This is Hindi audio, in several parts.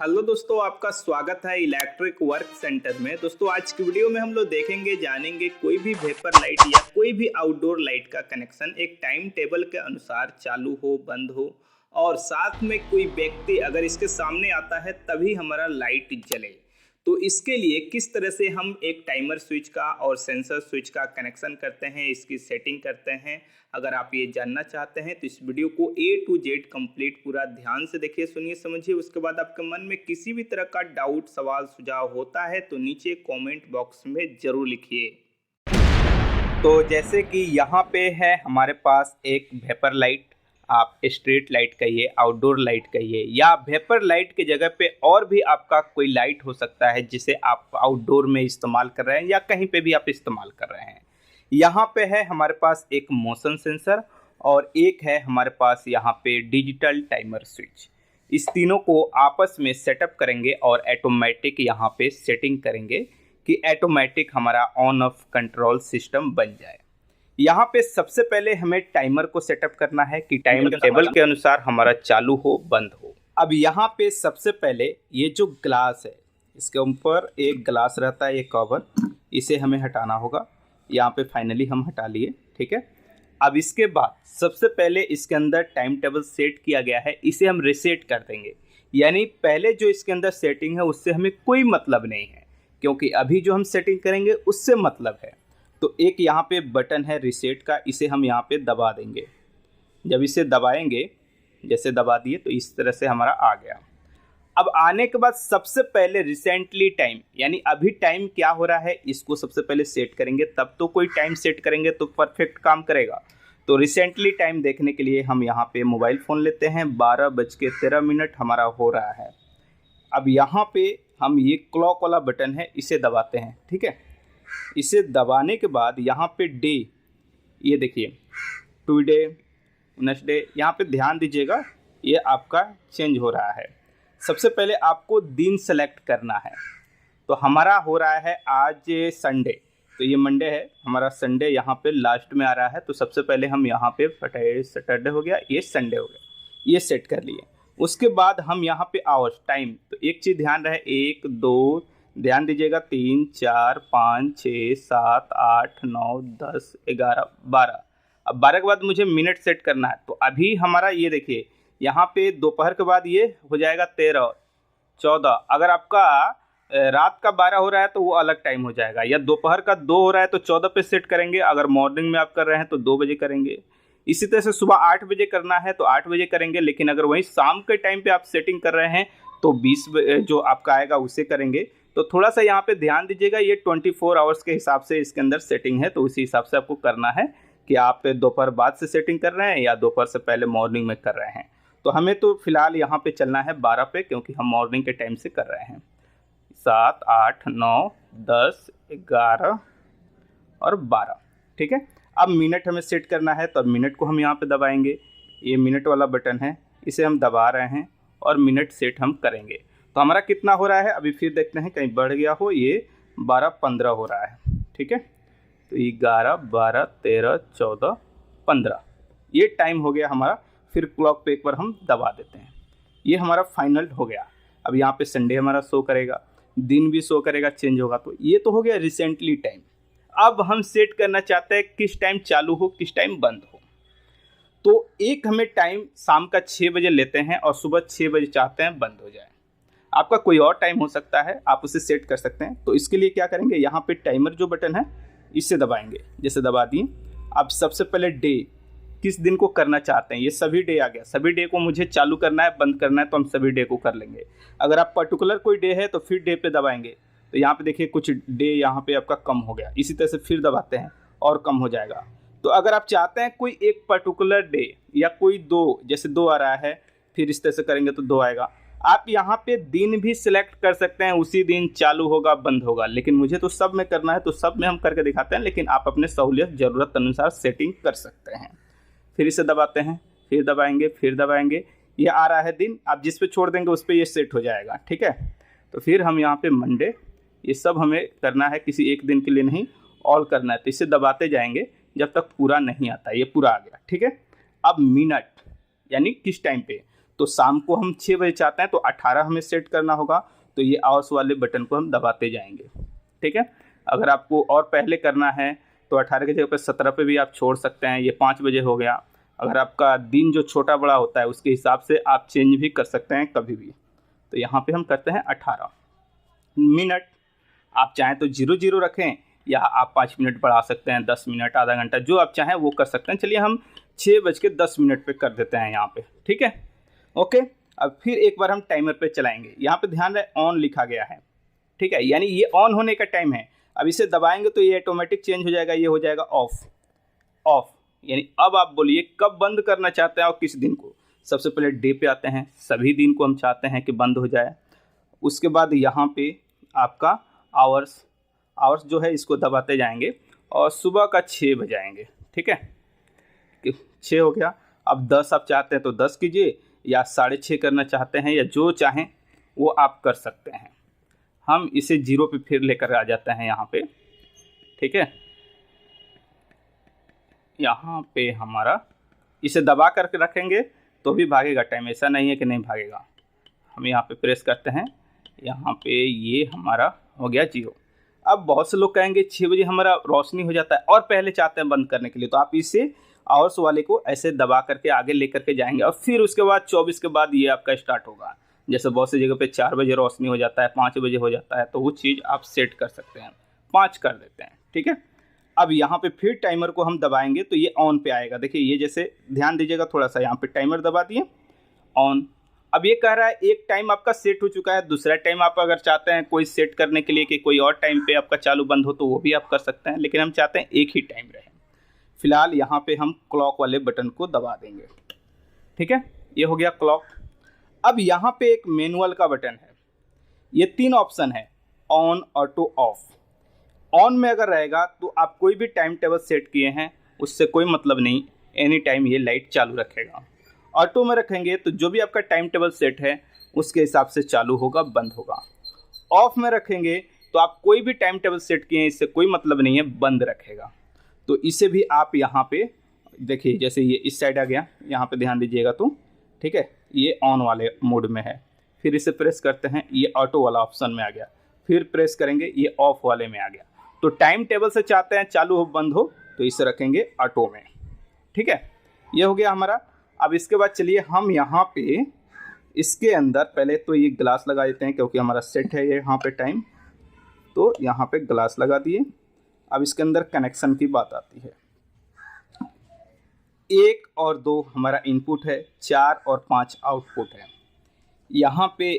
हेलो दोस्तों, आपका स्वागत है इलेक्ट्रिक वर्क सेंटर में। दोस्तों, आज की वीडियो में हम लोग देखेंगे जानेंगे कोई भी वेपर लाइट या कोई भी आउटडोर लाइट का कनेक्शन एक टाइम टेबल के अनुसार चालू हो, बंद हो और साथ में कोई व्यक्ति अगर इसके सामने आता है तभी हमारा लाइट जले। तो इसके लिए किस तरह से हम एक टाइमर स्विच का और सेंसर स्विच का कनेक्शन करते हैं, इसकी सेटिंग करते हैं। अगर आप ये जानना चाहते हैं तो इस वीडियो को A to Z कंप्लीट पूरा ध्यान से देखिए, सुनिए, समझिए। उसके बाद आपके मन में किसी भी तरह का डाउट, सवाल, सुझाव होता है तो नीचे कमेंट बॉक्स में ज़रूर लिखिए। तो जैसे कि यहाँ पे है हमारे पास एक वेपर लाइट, आप स्ट्रीट लाइट कहिए, आउटडोर लाइट कहिए, या वेपर लाइट की जगह पे और भी आपका कोई लाइट हो सकता है जिसे आप आउटडोर में इस्तेमाल कर रहे हैं या कहीं पे भी आप इस्तेमाल कर रहे हैं। यहाँ पे है हमारे पास एक मोशन सेंसर और एक है हमारे पास यहाँ पे डिजिटल टाइमर स्विच। इस तीनों को आपस में सेटअप करेंगे और ऑटोमेटिक यहाँ पे सेटिंग करेंगे कि ऑटोमेटिक हमारा ऑन ऑफ कंट्रोल सिस्टम बन जाए। यहाँ पे सबसे पहले हमें टाइमर को सेटअप करना है कि टाइम टेबल के अनुसार हमारा चालू हो, बंद हो। अब यहाँ पे सबसे पहले ये जो ग्लास है, इसके ऊपर एक ग्लास रहता है, ये कवर, इसे हमें हटाना होगा। यहाँ पे फाइनली हम हटा लिए, ठीक है। अब इसके बाद सबसे पहले इसके अंदर टाइम टेबल सेट किया गया है, इसे हम रीसेट कर देंगे। यानी पहले जो इसके अंदर सेटिंग है उससे हमें कोई मतलब नहीं है, क्योंकि अभी जो हम सेटिंग करेंगे उससे मतलब है। तो एक यहाँ पे बटन है रीसेट का, इसे हम यहाँ पे दबा देंगे। जब इसे दबाएंगे, जैसे दबा दिए तो इस तरह से हमारा आ गया। अब आने के बाद सबसे पहले रिसेंटली टाइम, यानी अभी टाइम क्या हो रहा है, इसको सबसे पहले सेट करेंगे, तब तो कोई टाइम सेट करेंगे तो परफेक्ट काम करेगा। तो रिसेंटली टाइम देखने के लिए हम यहाँ पे मोबाइल फ़ोन लेते हैं। 12:13 हमारा हो रहा है। अब यहाँ पे हम ये क्लॉक वाला बटन है, इसे दबाते हैं, ठीक है। इसे दबाने के बाद यहाँ पे डे, ये देखिए, टुडे, वेडनेसडे, यहाँ पे ध्यान दीजिएगा, ये आपका चेंज हो रहा है। सबसे पहले आपको दिन सेलेक्ट करना है। तो हमारा हो रहा है आज संडे, तो ये मंडे है, हमारा संडे यहाँ पे लास्ट में आ रहा है। तो सबसे पहले हम यहाँ पे सैटरडे हो गया, ये संडे हो गया, ये सेट कर लिए। उसके बाद हम यहाँ पे आवर्स, टाइम, तो एक चीज़ ध्यान रहे, 1 2, ध्यान दीजिएगा, 3 4 5 6 7 8 9 10 11 12। अब 12 के बाद मुझे मिनट सेट करना है। तो अभी हमारा ये देखिए, यहाँ पे दोपहर के बाद ये हो जाएगा 13 14। अगर आपका रात का 12 हो रहा है तो वो अलग टाइम हो जाएगा, या दोपहर का 2 हो रहा है तो 14 पे सेट करेंगे। अगर मॉर्निंग में आप कर रहे हैं तो 2 बजे करेंगे। इसी तरह से सुबह 8 बजे करना है तो 8 बजे करेंगे। लेकिन अगर वहीं शाम के टाइम पे आप सेटिंग कर रहे हैं तो 20 जो आपका आएगा उसे करेंगे। तो थोड़ा सा यहाँ पे ध्यान दीजिएगा, ये 24 आवर्स के हिसाब से इसके अंदर सेटिंग है, तो उसी हिसाब से आपको करना है कि आप दोपहर बाद से सेटिंग कर रहे हैं या दोपहर से पहले मॉर्निंग में कर रहे हैं। तो हमें तो फिलहाल यहाँ पे चलना है 12 पे, क्योंकि हम मॉर्निंग के टाइम से कर रहे हैं। 7 8 9 10 11 और 12, ठीक है। अब मिनट हमें सेट करना है, तो अब मिनट को हम यहाँ पे दबाएंगे। ये मिनट वाला बटन है, इसे हम दबा रहे हैं और मिनट सेट हम करेंगे। तो हमारा कितना हो रहा है, अभी फिर देखते हैं कहीं बढ़ गया हो, ये 12-15 हो रहा है, ठीक है। तो 11 12 13 14 15, ये टाइम हो गया हमारा। फिर क्लॉक पे एक बार हम दबा देते हैं, ये हमारा फाइनल हो गया। अब यहाँ पे संडे हमारा शो करेगा, दिन भी शो करेगा, चेंज होगा। तो ये तो हो गया रिसेंटली टाइम। अब हम सेट करना चाहते हैं किस टाइम चालू हो, किस टाइम बंद हो। तो एक हमें टाइम शाम का 6 बजे लेते हैं और सुबह 6 बजे चाहते हैं बंद हो जाए। आपका कोई और टाइम हो सकता है, आप उसे सेट कर सकते हैं। तो इसके लिए क्या करेंगे, यहाँ पे टाइमर जो बटन है इसे दबाएंगे, जैसे दबा दिए। अब सबसे पहले डे, किस दिन को करना चाहते हैं, ये सभी डे आ गया। सभी डे को मुझे चालू करना है, बंद करना है, तो हम सभी डे को कर लेंगे। अगर आप पर्टिकुलर कोई डे है तो फिर डे पे दबाएंगे। तो यहाँ पे देखिए कुछ डे यहाँ पे आपका कम हो गया, इसी तरह से फिर दबाते हैं और कम हो जाएगा। तो अगर आप चाहते हैं कोई एक पर्टिकुलर डे या कोई 2, जैसे 2 आ रहा है, फिर इस तरह से करेंगे तो 2 आएगा। आप यहाँ पे दिन भी सिलेक्ट कर सकते हैं, उसी दिन चालू होगा, बंद होगा। लेकिन मुझे तो सब में करना है, तो सब में हम करके दिखाते हैं, लेकिन आप अपने सहूलियत ज़रूरत अनुसार सेटिंग कर सकते हैं। फिर इसे दबाते हैं, फिर दबाएंगे, फिर दबाएंगे, ये आ रहा है दिन। आप जिस पे छोड़ देंगे उस पर ये सेट हो जाएगा, ठीक है। तो फिर हम यहाँ पे मंडे, ये सब हमें करना है, किसी एक दिन के लिए नहीं, ऑल करना है। तो इसे दबाते जाएंगे जब तक पूरा नहीं आता। ये पूरा आ गया, ठीक है। अब मिनट, यानी किस टाइम पे, तो शाम को हम 6 बजे चाहते हैं तो 18 हमें सेट करना होगा, तो ये आवर्स वाले बटन को हम दबाते जाएंगे। ठीक है, अगर आपको और पहले करना है तो 18 की जगह पर 17 पे भी आप छोड़ सकते हैं। ये 5 बजे हो गया। अगर आपका दिन जो छोटा बड़ा होता है उसके हिसाब से आप चेंज भी कर सकते हैं कभी भी। तो यहाँ पे हम करते हैं 18 मिनट। आप चाहें तो 00 रखें या आप 5 मिनट बढ़ा सकते हैं, 10 मिनट, आधा घंटा, जो आप चाहें वो कर सकते हैं। चलिए हम 6:10 पे कर देते हैं यहाँ पे। ठीक है, ओके। अब फिर एक बार हम टाइमर पे चलाएंगे। यहाँ पे ध्यान रहे ऑन लिखा गया है। ठीक है, यानी ये ऑन होने का टाइम है। अब इसे दबाएंगे तो ये ऑटोमेटिक चेंज हो जाएगा, ये हो जाएगा ऑफ। ऑफ यानी अब आप बोलिए कब बंद करना चाहते हैं और किस दिन को। सबसे पहले डे पे आते हैं, सभी दिन को हम चाहते हैं कि बंद हो जाए। उसके बाद यहाँ पे आपका आवर्स जो है इसको दबाते जाएंगे और सुबह का 6 बजाएंगे। ठीक है, 6 हो गया। अब 10 आप चाहते हैं तो 10 कीजिए, या 6:30 करना चाहते हैं, या जो चाहें वो आप कर सकते हैं। हम इसे 0 पे फिर लेकर आ जाते हैं यहाँ पे। ठीक है, यहाँ पे हमारा इसे दबा करके रखेंगे तो भी भागेगा टाइम, ऐसा नहीं है कि नहीं भागेगा। हम यहाँ पे प्रेस करते हैं, यहाँ पे ये हमारा हो गया 0। अब बहुत से लोग कहेंगे 6 बजे हमारा रोशनी हो जाता है और पहले चाहते हैं बंद करने के लिए, तो आप इसे आवर्स वाले को ऐसे दबा करके आगे लेकर के जाएंगे और फिर उसके बाद 24 के बाद ये आपका स्टार्ट होगा। जैसे बहुत सी जगह पे 4 बजे रोशनी हो जाता है, 5 बजे हो जाता है, तो वो चीज़ आप सेट कर सकते हैं। 5 कर देते हैं। ठीक है, अब यहाँ पे फिर टाइमर को हम दबाएंगे तो ये ऑन पे आएगा। देखिए ये जैसे ध्यान दीजिएगा थोड़ा सा, यहाँ पे टाइमर दबा दिए, ऑन। अब ये कह रहा है एक टाइम आपका सेट हो चुका है, दूसरा टाइम आप अगर चाहते हैं कोई सेट करने के लिए कि कोई और टाइम पे आपका चालू बंद हो तो वो भी आप कर सकते हैं, लेकिन हम चाहते हैं एक ही टाइम रहे। फिलहाल यहाँ पे हम क्लॉक वाले बटन को दबा देंगे। ठीक है, ये हो गया क्लॉक। अब यहाँ पे एक मैनुअल का बटन है, ये 3 ऑप्शन है, ऑन, ऑटो, ऑफ। ऑन में अगर रहेगा तो आप कोई भी टाइम टेबल सेट किए हैं उससे कोई मतलब नहीं, एनी टाइम ये लाइट चालू रखेगा। ऑटो में रखेंगे तो जो भी आपका टाइम टेबल सेट है उसके हिसाब से चालू होगा, बंद होगा। ऑफ में रखेंगे तो आप कोई भी टाइम टेबल सेट किए हैं इससे कोई मतलब नहीं है, बंद रखेगा। तो इसे भी आप यहाँ पे देखिए, जैसे ये इस साइड आ गया, यहाँ पे ध्यान दीजिएगा तो ठीक है, ये ऑन वाले मोड में है। फिर इसे प्रेस करते हैं, ये ऑटो वाला ऑप्शन में आ गया। फिर प्रेस करेंगे, ये ऑफ वाले में आ गया। तो टाइम टेबल से चाहते हैं चालू हो बंद हो तो इसे रखेंगे ऑटो में। ठीक है, ये हो गया हमारा। अब इसके बाद चलिए हम यहाँ पे इसके अंदर पहले तो ये ग्लास लगा देते हैं, क्योंकि हमारा सेट है ये यहाँ पे टाइम, तो यहाँ पे ग्लास लगा दिए। अब इसके अंदर कनेक्शन की बात आती है। 1 और 2 हमारा इनपुट है, 4 और 5 आउटपुट है। यहाँ पे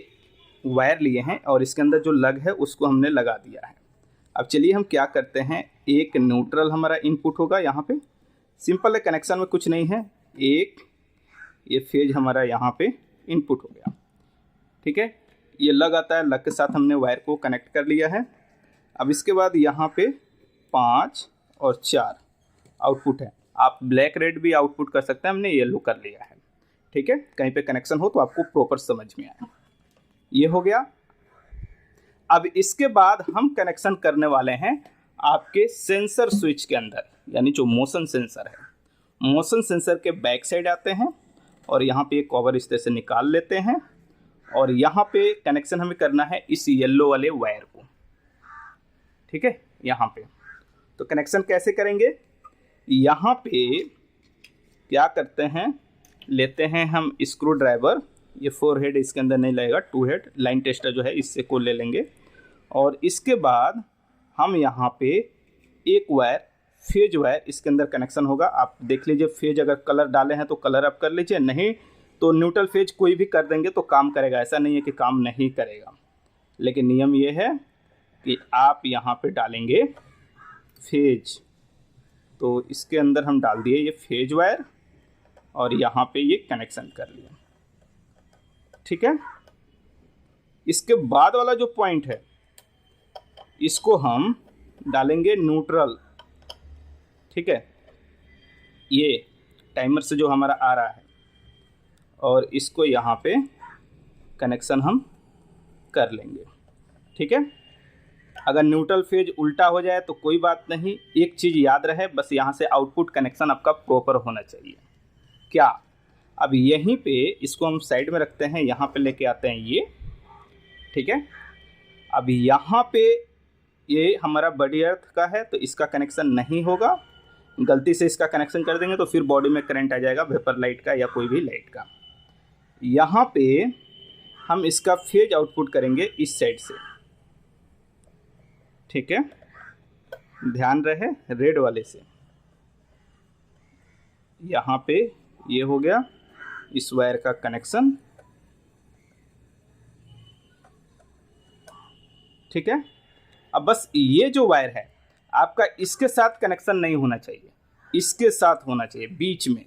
वायर लिए हैं और इसके अंदर जो लग है उसको हमने लगा दिया है। अब चलिए हम क्या करते हैं, एक न्यूट्रल हमारा इनपुट होगा यहाँ पे, सिंपल है, कनेक्शन में कुछ नहीं है। एक ये फेज हमारा यहाँ पे इनपुट हो गया। ठीक है, ये लग आता है, लग के साथ हमने वायर को कनेक्ट कर लिया है। अब इसके बाद यहाँ पे 5 और 4 आउटपुट है। आप ब्लैक रेड भी आउटपुट कर सकते हैं, हमने येलो कर लिया है। ठीक है, कहीं पे कनेक्शन हो तो आपको प्रॉपर समझ में आए। ये हो गया। अब इसके बाद हम कनेक्शन करने वाले हैं आपके सेंसर स्विच के अंदर, यानी जो मोशन सेंसर है। मोशन सेंसर के बैक साइड आते हैं और यहाँ पे एक कवर इस तरह से निकाल लेते हैं और यहाँ पे कनेक्शन हमें करना है इस येलो वाले वायर को। ठीक है, यहाँ पे तो कनेक्शन कैसे करेंगे, यहाँ पे क्या करते हैं, लेते हैं हम स्क्रू ड्राइवर, ये 4 हेड इसके अंदर नहीं लगेगा, 2 हेड लाइन टेस्टर जो है इससे को ले लेंगे। और इसके बाद हम यहाँ पे एक वायर, फेज वायर इसके अंदर कनेक्शन होगा। आप देख लीजिए, फेज अगर कलर डाले हैं तो कलर आप कर लीजिए, नहीं तो न्यूट्रल फेज कोई भी कर देंगे तो काम करेगा, ऐसा नहीं है कि काम नहीं करेगा। लेकिन नियम ये है कि आप यहाँ पे डालेंगे फेज, तो इसके अंदर हम डाल दिए ये फेज वायर और यहाँ पे ये कनेक्शन कर लिया। ठीक है, इसके बाद वाला जो पॉइंट है इसको हम डालेंगे न्यूट्रल। ठीक है, ये टाइमर से जो हमारा आ रहा है और इसको यहाँ पे कनेक्शन हम कर लेंगे। ठीक है, अगर न्यूट्रल फेज उल्टा हो जाए तो कोई बात नहीं, एक चीज़ याद रहे, बस यहाँ से आउटपुट कनेक्शन आपका प्रॉपर होना चाहिए। क्या अब यहीं पे इसको हम साइड में रखते हैं, यहाँ पे लेके आते हैं ये, ठीक है। अब यहाँ पे ये हमारा बॉडी अर्थ का है तो इसका कनेक्शन नहीं होगा, गलती से इसका कनेक्शन कर देंगे तो फिर बॉडी में करंट आ जाएगा वेपर लाइट का या कोई भी लाइट का। यहाँ पे हम इसका फेज आउटपुट करेंगे इस साइड से, ठीक है, ध्यान रहे रेड वाले से। यहाँ पे ये हो गया इस वायर का कनेक्शन, ठीक है। अब बस ये जो वायर है आपका इसके साथ कनेक्शन नहीं होना चाहिए, इसके साथ होना चाहिए बीच में।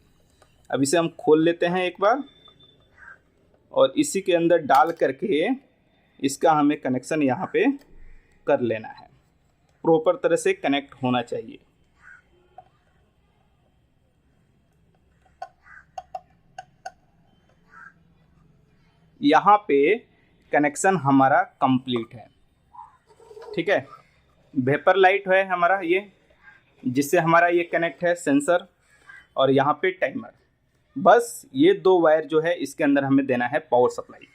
अब इसे हम खोल लेते हैं एक बार और इसी के अंदर डाल करके इसका हमें कनेक्शन यहाँ पे कर लेना है, प्रॉपर तरह से कनेक्ट होना चाहिए। यहाँ पे कनेक्शन हमारा कंप्लीट है, ठीक है। वेपर लाइट है हमारा ये, जिससे हमारा ये कनेक्ट है सेंसर और यहाँ पे टाइमर। बस ये दो वायर जो है इसके अंदर हमें देना है पावर सप्लाई।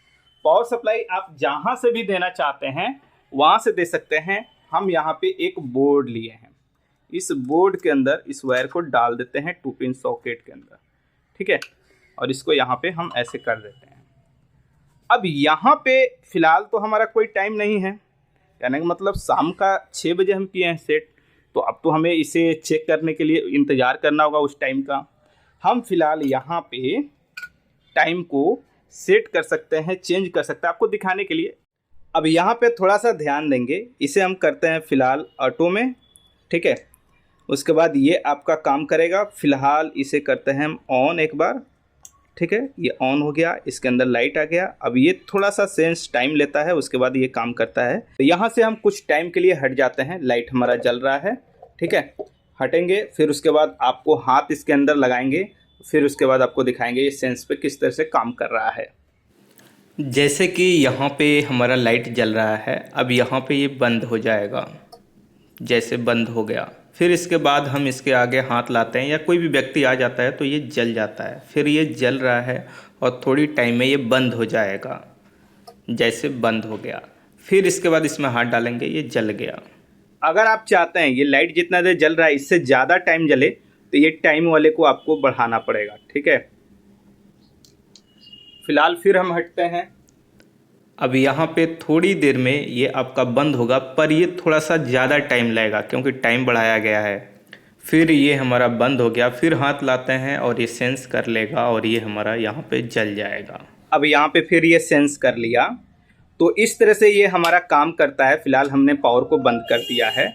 पावर सप्लाई आप जहाँ से भी देना चाहते हैं वहाँ से दे सकते हैं। हम यहाँ पे एक बोर्ड लिए हैं, इस बोर्ड के अंदर इस वायर को डाल देते हैं 2 पिन सॉकेट के अंदर, ठीक है, और इसको यहाँ पे हम ऐसे कर देते हैं। अब यहाँ पे फ़िलहाल तो हमारा कोई टाइम नहीं है, कहने का मतलब शाम का 6 बजे हम किए हैं सेट, तो अब तो हमें इसे चेक करने के लिए इंतज़ार करना होगा उस टाइम का। हम फिलहाल यहाँ पे टाइम को सेट कर सकते हैं, चेंज कर सकते हैं आपको दिखाने के लिए। अब यहाँ पे थोड़ा सा ध्यान देंगे, इसे हम करते हैं फ़िलहाल ऑटो में, ठीक है। उसके बाद ये आपका काम करेगा। फ़िलहाल इसे करते हैं हम ऑन एक बार, ठीक है, ये ऑन हो गया, इसके अंदर लाइट आ गया। अब ये थोड़ा सा सेंस टाइम लेता है, उसके बाद ये काम करता है। तो यहाँ से हम कुछ टाइम के लिए हट जाते हैं, लाइट हमारा जल रहा है, ठीक है, हटेंगे। फिर उसके बाद आपको हाथ इसके अंदर लगाएंगे, फिर उसके बाद आपको दिखाएंगे ये सेंस पे किस तरह से काम कर रहा है। जैसे कि यहाँ पे हमारा लाइट जल रहा है, अब यहाँ पे ये बंद हो जाएगा, जैसे बंद हो गया। फिर इसके बाद हम इसके आगे हाथ लाते हैं या कोई भी व्यक्ति आ जाता है तो ये जल जाता है। फिर ये जल रहा है और थोड़ी टाइम में ये बंद हो जाएगा, जैसे बंद हो गया। फिर इसके बाद इसमें हाथ डालेंगे, ये जल गया। अगर आप चाहते हैं ये लाइट जितना देर जल रहा है इससे ज़्यादा टाइम जले तो ये टाइम वाले को आपको बढ़ाना पड़ेगा, ठीक है। फिलहाल फिर हम हटते हैं। अब यहाँ पे थोड़ी देर में ये आपका बंद होगा, पर ये थोड़ा सा ज़्यादा टाइम लगेगा क्योंकि टाइम बढ़ाया गया है। फिर ये हमारा बंद हो गया, फिर हाथ लाते हैं और ये सेंस कर लेगा और ये हमारा यहाँ पे जल जाएगा। अब यहाँ पे फिर ये सेंस कर लिया, तो इस तरह से ये हमारा काम करता है। फिलहाल हमने पावर को बंद कर दिया है।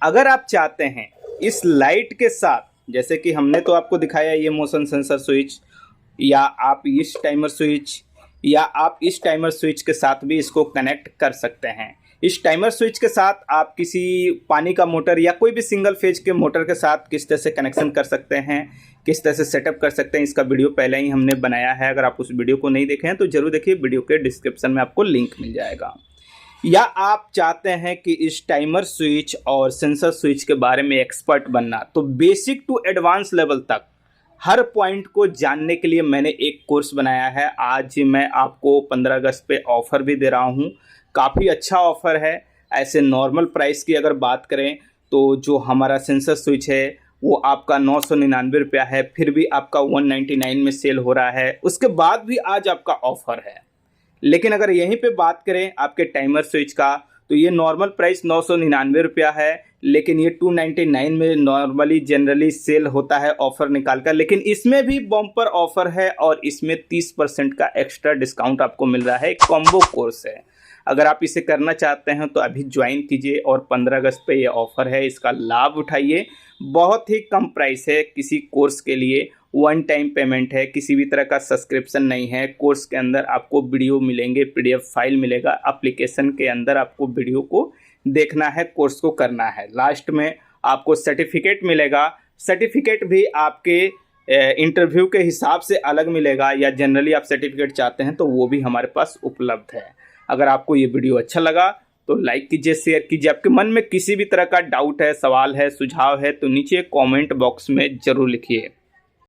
अगर आप चाहते हैं इस लाइट के साथ, जैसे कि हमने तो आपको दिखाया ये मोशन सेंसर स्विच, या आप इस टाइमर स्विच, या आप इस टाइमर स्विच के साथ भी इसको कनेक्ट कर सकते हैं। इस टाइमर स्विच के साथ आप किसी पानी का मोटर या कोई भी सिंगल फेज के मोटर के साथ किस तरह से कनेक्शन कर सकते हैं, किस तरह से सेटअप कर सकते हैं, इसका वीडियो पहले ही हमने बनाया है। अगर आप उस वीडियो को नहीं देखे हैं तो जरूर देखिए, वीडियो के डिस्क्रिप्शन में आपको लिंक मिल जाएगा। या आप चाहते हैं कि इस टाइमर स्विच और सेंसर स्विच के बारे में एक्सपर्ट बनना, तो बेसिक टू एडवांस लेवल तक हर पॉइंट को जानने के लिए मैंने एक कोर्स बनाया है। आज मैं आपको 15 अगस्त पे ऑफ़र भी दे रहा हूँ, काफ़ी अच्छा ऑफ़र है। ऐसे नॉर्मल प्राइस की अगर बात करें तो जो हमारा सेंसर स्विच है वो आपका 999 रुपया है, फिर भी आपका 199 में सेल हो रहा है, उसके बाद भी आज आपका ऑफ़र है। लेकिन अगर यहीं पे बात करें आपके टाइमर स्विच का, तो ये नॉर्मल प्राइस 999 रुपया है, लेकिन ये 299 में नॉर्मली जनरली सेल होता है ऑफ़र निकाल कर। लेकिन इसमें भी बम्पर ऑफ़र है और इसमें 30% का एक्स्ट्रा डिस्काउंट आपको मिल रहा है। एक कॉम्बो कोर्स है, अगर आप इसे करना चाहते हैं तो अभी ज्वाइन कीजिए और 15 अगस्त पे ये ऑफ़र है, इसका लाभ उठाइए। बहुत ही कम प्राइस है किसी कोर्स के लिए, वन टाइम पेमेंट है, किसी भी तरह का सब्सक्रिप्शन नहीं है। कोर्स के अंदर आपको वीडियो मिलेंगे, PDF फाइल मिलेगा, एप्लीकेशन के अंदर आपको वीडियो को देखना है, कोर्स को करना है। लास्ट में आपको सर्टिफिकेट मिलेगा, सर्टिफिकेट भी आपके इंटरव्यू के हिसाब से अलग मिलेगा, या जनरली आप सर्टिफिकेट चाहते हैं तो वो भी हमारे पास उपलब्ध है। अगर आपको ये वीडियो अच्छा लगा तो लाइक कीजिए, शेयर कीजिए। आपके मन में किसी भी तरह का डाउट है, सवाल है, सुझाव है तो नीचे कमेंट बॉक्स में ज़रूर लिखिए।